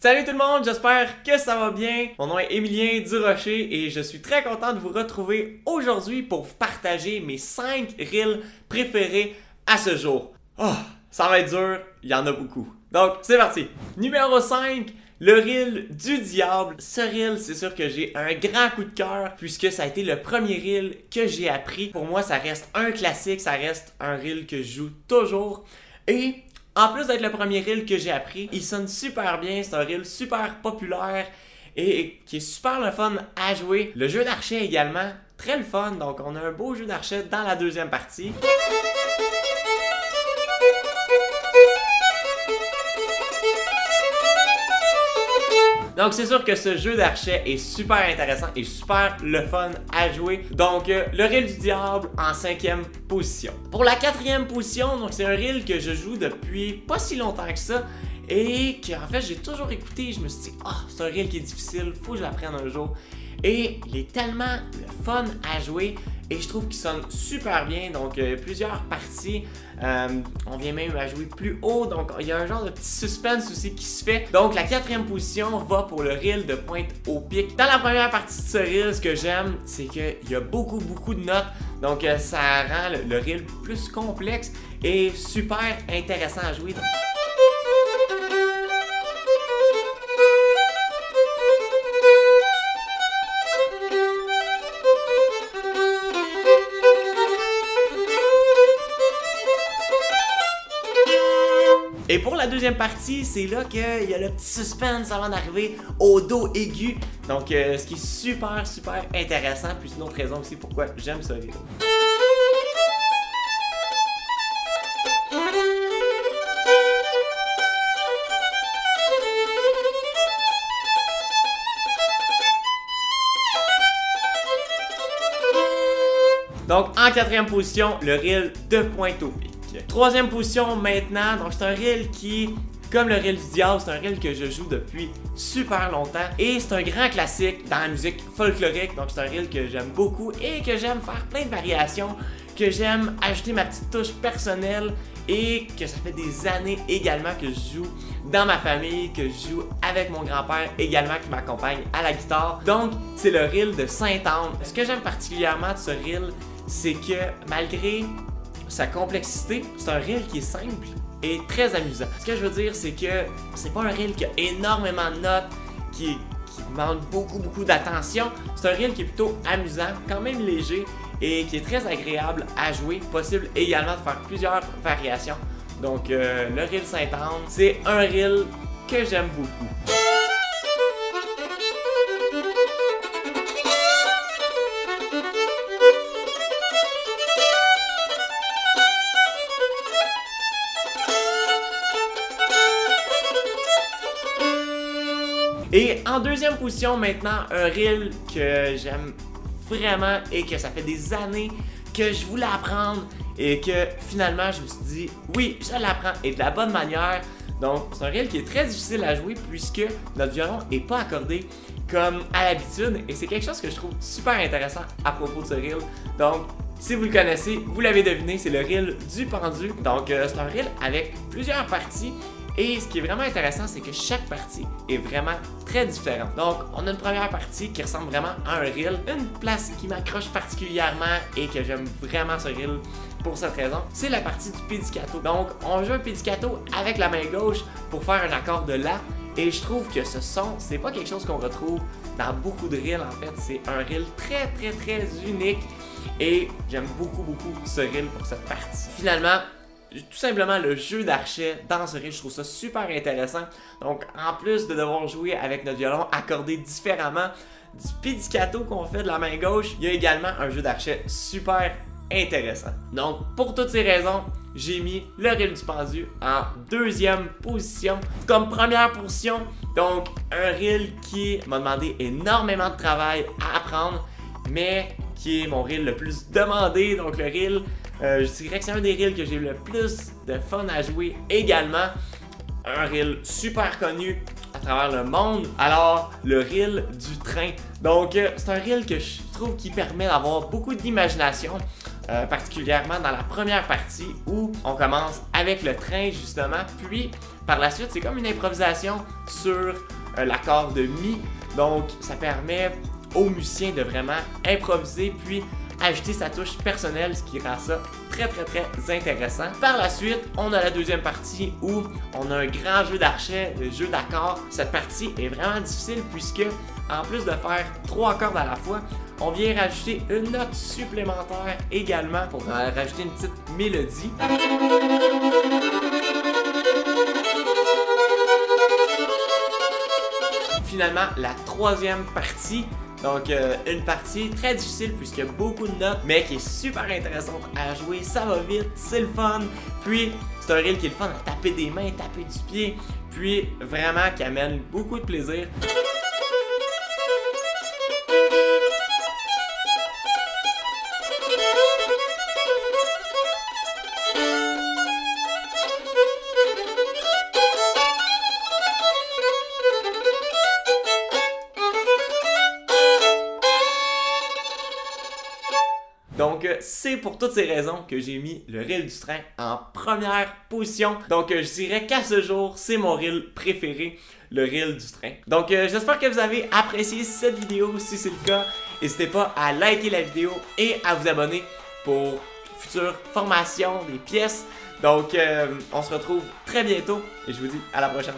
Salut tout le monde, j'espère que ça va bien. Mon nom est Emilien Durocher et je suis très content de vous retrouver aujourd'hui pour vous partager mes 5 reels préférés à ce jour. Oh, ça va être dur, il y en a beaucoup. Donc, c'est parti. Numéro 5, le reel du diable. Ce reel, c'est sûr que j'ai un grand coup de cœur puisque ça a été le premier reel que j'ai appris. Pour moi, ça reste un classique, ça reste un reel que je joue toujours. Et en plus d'être le premier reel que j'ai appris, il sonne super bien, c'est un reel super populaire et qui est super le fun à jouer. Le jeu d'archet également, très le fun, donc on a un beau jeu d'archet dans la deuxième partie. Donc c'est sûr que ce jeu d'archet est super intéressant et super le fun à jouer. Donc le reel du diable en 5e position. Pour la 4e position, donc c'est un reel que je joue depuis pas si longtemps que ça et que en fait j'ai toujours écouté. Je me suis dit c'est un reel qui est difficile, faut que je l'apprenne un jour. Et il est tellement le fun à jouer et je trouve qu'il sonne super bien. Donc plusieurs parties, on vient même à jouer plus haut, donc il y a un genre de petit suspense aussi qui se fait. Donc la 4e position va pour le reel de pointe au pic. Dans la première partie de ce reel, ce que j'aime, c'est qu'il y a beaucoup de notes. Donc ça rend le reel plus complexe et super intéressant à jouer. Et pour la deuxième partie, c'est là qu'il y a le petit suspense avant d'arriver au do aigu. Donc, ce qui est super intéressant. Puis c'est une autre raison aussi pourquoi j'aime ce reel. Donc, en 4e position, le reel de pointe au pic. 3e position maintenant, donc c'est un reel qui, comme le reel du diable, c'est un reel que je joue depuis super longtemps et c'est un grand classique dans la musique folklorique, donc c'est un reel que j'aime beaucoup et que j'aime faire plein de variations, que j'aime ajouter ma petite touche personnelle et que ça fait des années également que je joue dans ma famille, que je joue avec mon grand-père également qui m'accompagne à la guitare. Donc c'est le reel de Sainte-Anne. Ce que j'aime particulièrement de ce reel, c'est que malgré sa complexité, c'est un reel qui est simple et très amusant. Ce que je veux dire, c'est que c'est pas un reel qui a énormément de notes, qui demande beaucoup d'attention. C'est un reel qui est plutôt amusant, quand même léger et qui est très agréable à jouer. Possible également de faire plusieurs variations. Donc le reel Sainte-Anne, c'est un reel que j'aime beaucoup. Et en 2e position maintenant, un reel que j'aime vraiment et que ça fait des années que je voulais apprendre et que finalement je me suis dit oui, je l'apprends et de la bonne manière. Donc c'est un reel qui est très difficile à jouer puisque notre violon n'est pas accordé comme à l'habitude et c'est quelque chose que je trouve super intéressant à propos de ce reel. Donc si vous le connaissez, vous l'avez deviné, c'est le reel du pendu. Donc c'est un reel avec plusieurs parties. Et ce qui est vraiment intéressant, c'est que chaque partie est vraiment très différente. Donc, on a une première partie qui ressemble vraiment à un reel. Une place qui m'accroche particulièrement et que j'aime vraiment ce reel pour cette raison, c'est la partie du pizzicato. Donc, on joue un pizzicato avec la main gauche pour faire un accord de La. Et je trouve que ce son, c'est pas quelque chose qu'on retrouve dans beaucoup de reels en fait. C'est un reel très unique et j'aime beaucoup ce reel pour cette partie. Finalement, tout simplement le jeu d'archet dans ce reel, je trouve ça super intéressant. Donc en plus de devoir jouer avec notre violon accordé différemment du pizzicato qu'on fait de la main gauche, il y a également un jeu d'archet super intéressant. Donc pour toutes ces raisons, j'ai mis le reel du pendu en 2e position. Comme première position, donc un reel qui m'a demandé énormément de travail à apprendre, mais qui est mon reel le plus demandé. Donc le reel, je dirais que c'est un des reels que j'ai eu le plus de fun à jouer également. Un reel super connu à travers le monde. Alors, le reel du train. Donc, c'est un reel que je trouve qui permet d'avoir beaucoup d'imagination. particulièrement dans la première partie où on commence avec le train justement, puis Par la suite, c'est comme une improvisation sur l'accord de Mi. Donc, ça permet aux musiciens de vraiment improviser puis ajouter sa touche personnelle, ce qui rend ça très intéressant. Par la suite, on a la deuxième partie où on a un grand jeu d'archet, le jeu d'accords. Cette partie est vraiment difficile puisque, en plus de faire 3 cordes à la fois, on vient rajouter une note supplémentaire également pour rajouter une petite mélodie. Finalement, la troisième partie. Donc, une partie très difficile puisqu'il y a beaucoup de notes, mais qui est super intéressante à jouer. Ça va vite, c'est le fun. Puis, c'est un reel qui est le fun à taper des mains, taper du pied. Puis, vraiment, qui amène beaucoup de plaisir. Donc, c'est pour toutes ces raisons que j'ai mis le reel du train en première position. Donc, je dirais qu'à ce jour, c'est mon reel préféré, le reel du train. Donc, j'espère que vous avez apprécié cette vidéo. Si c'est le cas, n'hésitez pas à liker la vidéo et à vous abonner pour futures formations, des pièces. Donc, on se retrouve très bientôt et je vous dis à la prochaine.